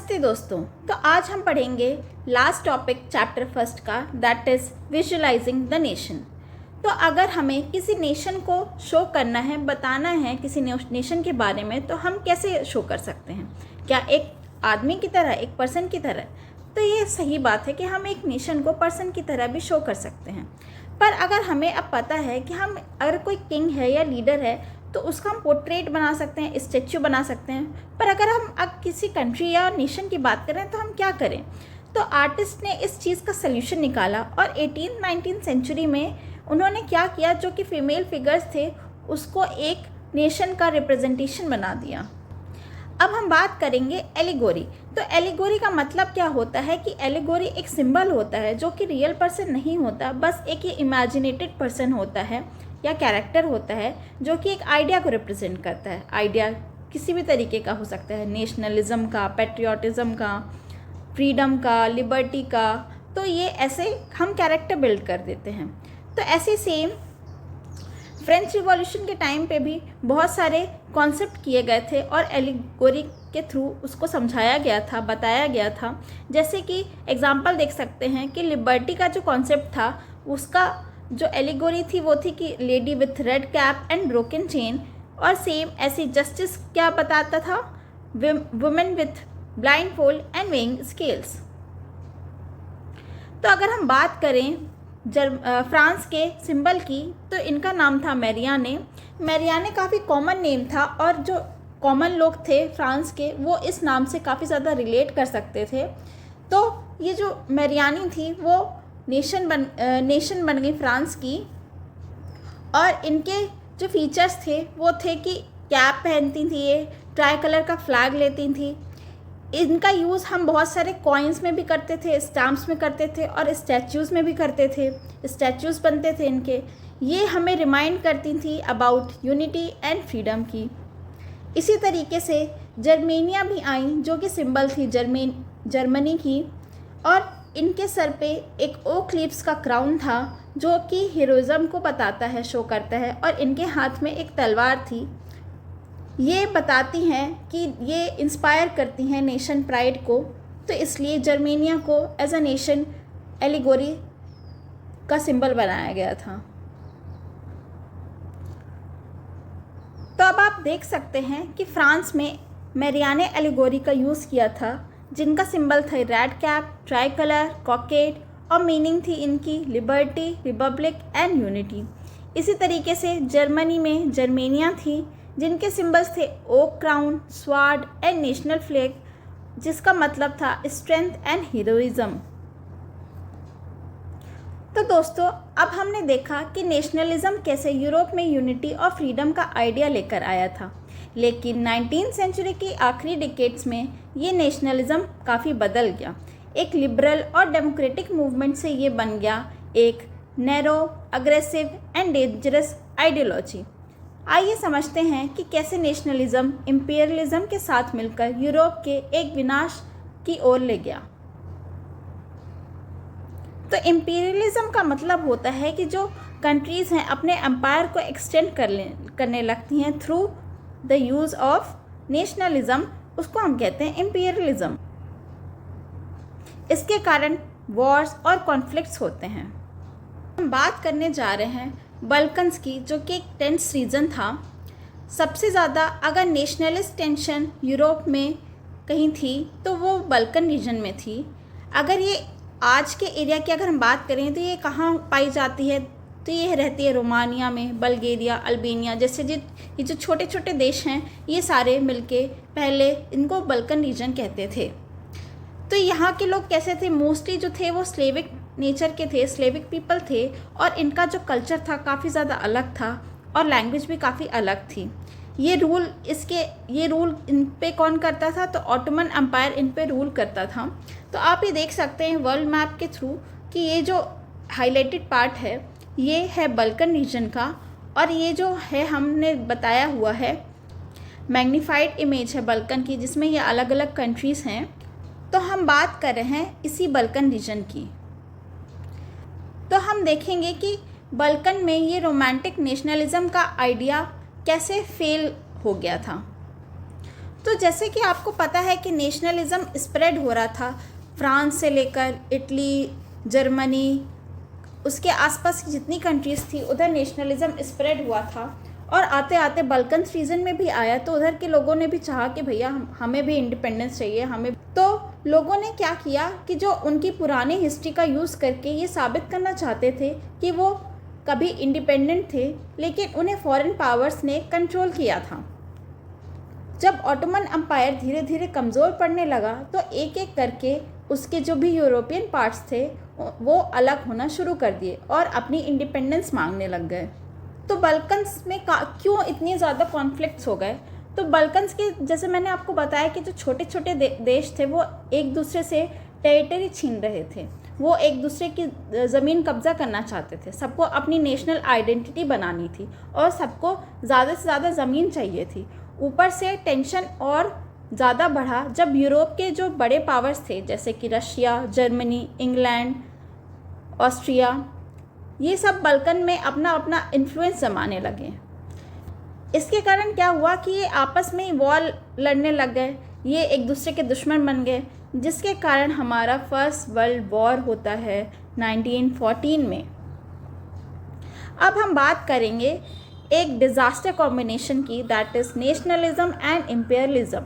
नमस्ते दोस्तों। तो आज हम पढ़ेंगे लास्ट टॉपिक चैप्टर फर्स्ट का, that is visualising the nation. तो अगर हमें किसी नेशन को शो करना है, बताना है किसी नेशन के बारे में, तो हम कैसे शो कर सकते हैं? क्या एक आदमी की तरह, एक पर्सन की तरह? तो ये सही बात है कि हम एक नेशन को पर्सन की तरह भी शो कर सकते हैं। पर अगर हमें अब पता है कि हम अगर कोई किंग है या लीडर है तो उसका हम पोर्ट्रेट बना सकते हैं, स्टैच्यू बना सकते हैं। पर अगर हम अब किसी कंट्री या नेशन की बात करें तो हम क्या करें? तो आर्टिस्ट ने इस चीज़ का सल्यूशन निकाला और 18th-19th सेंचुरी में उन्होंने क्या किया, जो कि फीमेल फिगर्स थे उसको एक नेशन का रिप्रेजेंटेशन बना दिया। अब हम बात करेंगे एलिगोरी। तो एलिगोरी का मतलब क्या होता है कि एलिगोरी एक सिंबल होता है जो कि रियल पर्सन नहीं होता, बस एक ये इमेजिनेटेड पर्सन होता है या कैरेक्टर होता है जो कि एक आइडिया को रिप्रेजेंट करता है। आइडिया किसी भी तरीके का हो सकता है, नेशनलिज्म का, पैट्रियोटिज्म का, फ्रीडम का, लिबर्टी का। तो ये ऐसे हम कैरेक्टर बिल्ड कर देते हैं। तो ऐसे सेम फ्रेंच रिवॉल्यूशन के टाइम पे भी बहुत सारे कॉन्सेप्ट किए गए थे और एलिगोरी के थ्रू उसको समझाया गया था, बताया गया था। जैसे कि एग्जांपल देख सकते हैं कि लिबर्टी का जो कॉन्सेप्ट था, उसका जो एलिगोरी थी वो थी कि lady with red cap and broken chain. और सेम ऐसी जस्टिस क्या बताता था? Women with blind fold and weighing scales. तो अगर हम बात करें फ्रांस के सिंबल की, तो इनका नाम था मैरियाने। मैरियाने काफ़ी कॉमन नेम था और जो कॉमन लोग थे फ्रांस के, वो इस नाम से काफ़ी ज़्यादा रिलेट कर सकते थे। तो ये जो मैरियानी थी वो नेशन बन गई फ्रांस की। और इनके जो फीचर्स थे वो थे कि कैप पहनती थी, ये ट्राई कलर का फ्लैग लेती थी। इनका यूज़ हम बहुत सारे कॉइन्स में भी करते थे, स्टैम्प्स में करते थे और स्टैच्यूज़ में भी करते थे। स्टैच्यूज़ बनते थे इनके। ये हमें रिमाइंड करती थी अबाउट यूनिटी एंड फ्रीडम की। इसी तरीके से जर्मेनिया भी आई, जो कि सिंबल थी जर्मनी की। और इनके सर पे एक ओक लीव्स का क्राउन था जो कि हीरोइज्म को बताता है, शो करता है। और इनके हाथ में एक तलवार थी। ये बताती हैं कि ये इंस्पायर करती हैं नेशन प्राइड को। तो इसलिए जर्मेनिया को एज अ नेशन एलिगोरी का सिंबल बनाया गया था। तो अब आप देख सकते हैं कि फ्रांस में मैरियाने एलिगोरी का यूज़ किया था, जिनका सिंबल था रेड कैप, ट्राई कलर, कॉकेट, और मीनिंग थी इनकी लिबर्टी, रिपब्लिक एंड यूनिटी। इसी तरीके से जर्मनी में जर्मेनिया थी, जिनके सिंबल्स थे oak crown, sword and national flag, जिसका मतलब था स्ट्रेंथ एंड हीरोइज्म। तो दोस्तों, अब हमने देखा कि नेशनलिज्म कैसे यूरोप में यूनिटी और फ्रीडम का आइडिया लेकर आया था। लेकिन 19th सेंचुरी की आखिरी डिकेड्स में ये नेशनलिज्म काफ़ी बदल गया। एक लिबरल और डेमोक्रेटिक मूवमेंट से ये बन गया एक narrow, aggressive and dangerous ideology. आइए समझते हैं कि कैसे नेशनलिज्म इंपीरियलिज्म के साथ मिलकर यूरोप के एक विनाश की ओर ले गया। तो इंपीरियलिज्म का मतलब होता है कि जो कंट्रीज़ हैं अपने एम्पायर को एक्सटेंड करने लगती हैं through the use of nationalism, उसको हम कहते हैं इंपीरियलिज्म। इसके कारण वॉर्स और कॉन्फ्लिक्ट्स होते हैं। हम बात करने जा रहे हैं बल्कन्स की, जो कि एक टेंस रीजन था। सबसे ज़्यादा अगर नेशनलिस्ट टेंशन यूरोप में कहीं थी तो वो बल्कन रीजन में थी। अगर ये आज के एरिया की अगर हम बात करें तो ये कहाँ पाई जाती है? तो ये रहती है रोमानिया में, बल्गेरिया, अल्बानिया जैसे ये जो छोटे छोटे देश हैं, ये सारे मिलके पहले इनको बल्कन रीजन कहते थे। तो यहाँ के लोग कैसे थे? मोस्टली जो थे वो स्लेविक नेचर के थे, स्लेविक पीपल थे। और इनका जो कल्चर था काफ़ी ज़्यादा अलग था और लैंग्वेज भी काफ़ी अलग थी। ये रूल इन पे कौन करता था? तो ऑटोमन एम्पायर इन पे रूल करता था। तो आप ये देख सकते हैं वर्ल्ड मैप के थ्रू कि ये जो हाईलाइटेड पार्ट है ये है बल्कन रीजन का, और ये जो है हमने बताया हुआ है मैग्नीफाइड इमेज है बल्कन की, जिसमें ये अलग अलग कंट्रीज़ हैं। तो हम बात कर रहे हैं इसी बल्कन रीजन की। तो हम देखेंगे कि बल्कन में ये रोमांटिक नेशनलिज्म का आइडिया कैसे फेल हो गया था। तो जैसे कि आपको पता है कि नेशनलिज़म स्प्रेड हो रहा था फ्रांस से लेकर इटली, जर्मनी, उसके आसपास की जितनी कंट्रीज़ थी उधर नेशनलिज़म स्प्रेड हुआ था और आते आते बल्कन्स रीजन में भी आया। तो उधर के लोगों ने भी चाहा कि भैया हमें भी इंडिपेंडेंस चाहिए, हमें। तो लोगों ने क्या किया कि जो उनकी पुरानी हिस्ट्री का यूज़ करके ये साबित करना चाहते थे कि वो कभी इंडिपेंडेंट थे, लेकिन उन्हें फॉरेन पावर्स ने कंट्रोल किया था। जब ऑटोमन एम्पायर धीरे धीरे कमज़ोर पड़ने लगा तो एक एक करके उसके जो भी यूरोपियन पार्ट्स थे वो अलग होना शुरू कर दिए और अपनी इंडिपेंडेंस मांगने लग गए। तो बल्कन्स में क्यों इतनी ज़्यादा कॉन्फ्लिक्ट्स हो गए? तो बल्कन्स के, जैसे मैंने आपको बताया कि जो छोटे छोटे देश थे वो एक दूसरे से टेरिटरी छीन रहे थे, वो एक दूसरे की ज़मीन कब्जा करना चाहते थे, सबको अपनी नेशनल आइडेंटिटी बनानी थी और सबको ज़्यादा से ज़्यादा ज़मीन चाहिए थी। ऊपर से टेंशन और ज़्यादा बढ़ा जब यूरोप के जो बड़े पावर्स थे जैसे कि रशिया, जर्मनी, इंग्लैंड, ऑस्ट्रिया, ये सब बल्कन में अपना अपना इन्फ्लुएंस जमाने लगे। इसके कारण क्या हुआ कि ये आपस में वॉर लड़ने लग गए, ये एक दूसरे के दुश्मन बन गए, जिसके कारण हमारा फर्स्ट वर्ल्ड वॉर होता है 1914 में। अब हम बात करेंगे एक डिज़ास्टर कॉम्बिनेशन की, that is nationalism and imperialism.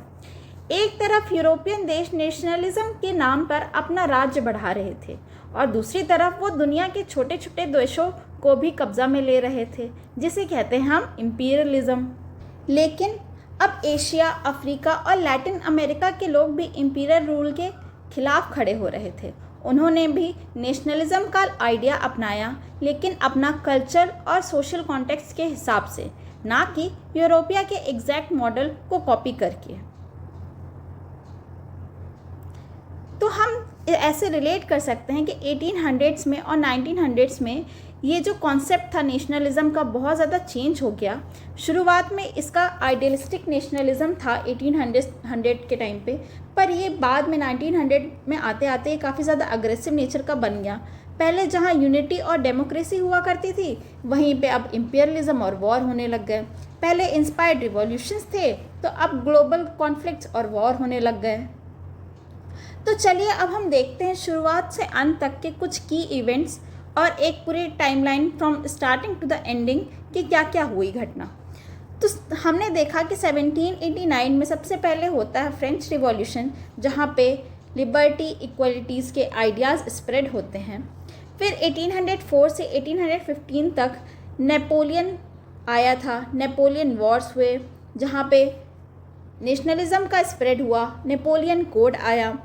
एक तरफ यूरोपियन देश नेशनलिज्म के नाम पर अपना राज्य बढ़ा रहे थे और दूसरी तरफ वो दुनिया के छोटे छोटे देशों को भी कब्जा में ले रहे थे, जिसे कहते हैं हम इम्पीरियलिज्म। लेकिन अब एशिया, अफ्रीका और लैटिन अमेरिका के लोग भी इम्पीरियल रूल के खिलाफ खड़े हो रहे थे। उन्होंने भी नेशनलिज्म का आइडिया अपनाया, लेकिन अपना कल्चर और सोशल कॉन्टेक्स्ट के हिसाब से, ना कि यूरोपिया के एग्जैक्ट मॉडल को कॉपी करके। तो हम ऐसे रिलेट कर सकते हैं कि 1800s में और 1900s में ये जो कॉन्सेप्ट था नेशनलिज्म का बहुत ज़्यादा चेंज हो गया। शुरुआत में इसका आइडियलिस्टिक नेशनलिज्म था 1800 के टाइम पे, पर ये बाद में 1900 में आते आते काफ़ी ज़्यादा अग्रेसिव नेचर का बन गया। पहले जहाँ यूनिटी और डेमोक्रेसी हुआ करती थी, वहीं पे अब इम्पीरियलिज्म और वॉर होने लग गए। पहले इंस्पायर्ड रिवॉल्यूशंस थे, तो अब ग्लोबल कॉन्फ्लिक्ट्स और वॉर होने लग गए। तो चलिए अब हम देखते हैं शुरुआत से अंत तक के कुछ की इवेंट्स और एक पूरी timeline from starting to the ending कि क्या क्या हुई घटना। तो हमने देखा कि 1789 में सबसे पहले होता है फ्रेंच रिवॉल्यूशन, जहाँ पे लिबर्टी, इक्वलिटीज़ के आइडियाज़ स्प्रेड होते हैं। फिर 1804 से 1815 तक नेपोलियन आया था, नेपोलियन वॉर्स हुए, जहाँ पे नेशनलिज्म का स्प्रेड हुआ, नेपोलियन कोड आया।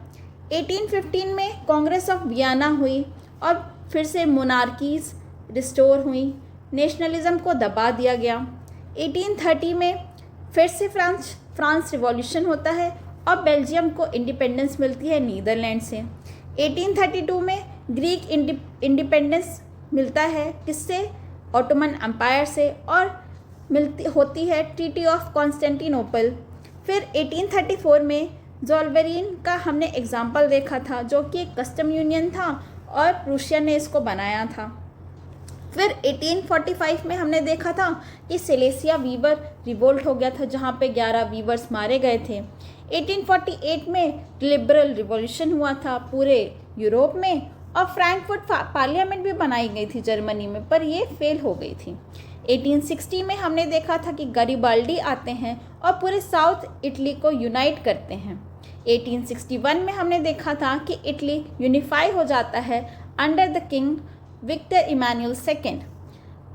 1815 में कांग्रेस ऑफ वियना हुई और फिर से मोनार्कीज़ रिस्टोर हुई, नेशनलिज्म को दबा दिया गया। 1830 में फिर से फ्रांस रिवॉल्यूशन होता है और बेल्जियम को इंडिपेंडेंस मिलती है नीदरलैंड से। 1832 में ग्रीक इंडिपेंडेंस मिलता है, किससे? ऑटोमन एम्पायर से, और होती है ट्रीटी ऑफ कॉन्स्टेंटिनोपल। फिर 1834 में ज़ोल्वेरिन का हमने एग्जाम्पल देखा था, जो कि एक कस्टम यूनियन था और रूसिया ने इसको बनाया था। फिर 1845 में हमने देखा था कि सिलेसिया वीवर रिवोल्ट हो गया था, जहाँ पे 11 वीवर्स मारे गए थे। 1848 में लिबरल रिवॉल्यूशन हुआ था पूरे यूरोप में, और फ्रैंकफर्ट पार्लियामेंट भी बनाई गई थी जर्मनी में, पर ये फेल हो गई थी। 1860 में हमने देखा था कि गरीबाल्डी आते हैं और पूरे साउथ इटली को यूनाइट करते हैं। 1861 में हमने देखा था कि इटली यूनिफाई हो जाता है under the king Victor Emmanuel II।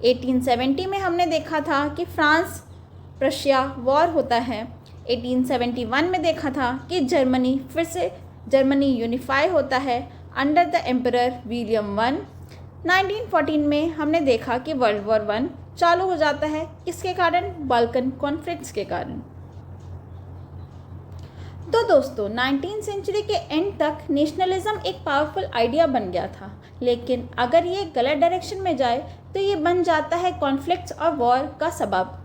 1870 में हमने देखा था कि फ्रांस प्रशिया वॉर होता है। 1871 में देखा था कि जर्मनी यूनिफाई होता है under the emperor William I। 1914 में हमने देखा कि वर्ल्ड वॉर I चालू हो जाता है, किसके कारण? बाल्कन कॉन्फ्लिक्ट्स के कारण। तो दोस्तों 19th सेंचुरी के एंड तक नेशनलिज्म एक पावरफुल आइडिया बन गया था, लेकिन अगर ये गलत डायरेक्शन में जाए तो ये बन जाता है कॉन्फ्लिक्ट्स और वॉर का सबब।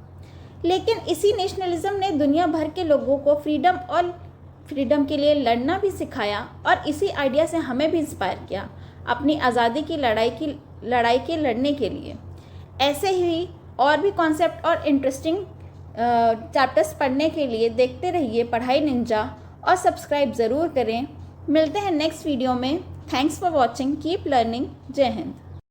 लेकिन इसी नेशनलिज्म ने दुनिया भर के लोगों को फ्रीडम के लिए लड़ना भी सिखाया, और इसी आइडिया से हमें भी इंस्पायर किया अपनी आज़ादी की लड़ाई के लड़ने के लिए। ऐसे ही और भी कॉन्सेप्ट और इंटरेस्टिंग चैप्टर्स पढ़ने के लिए देखते रहिए पढ़ाई निंजा और सब्सक्राइब ज़रूर करें। मिलते हैं नेक्स्ट वीडियो में। Thanks for watching, keep learning. जय हिंद।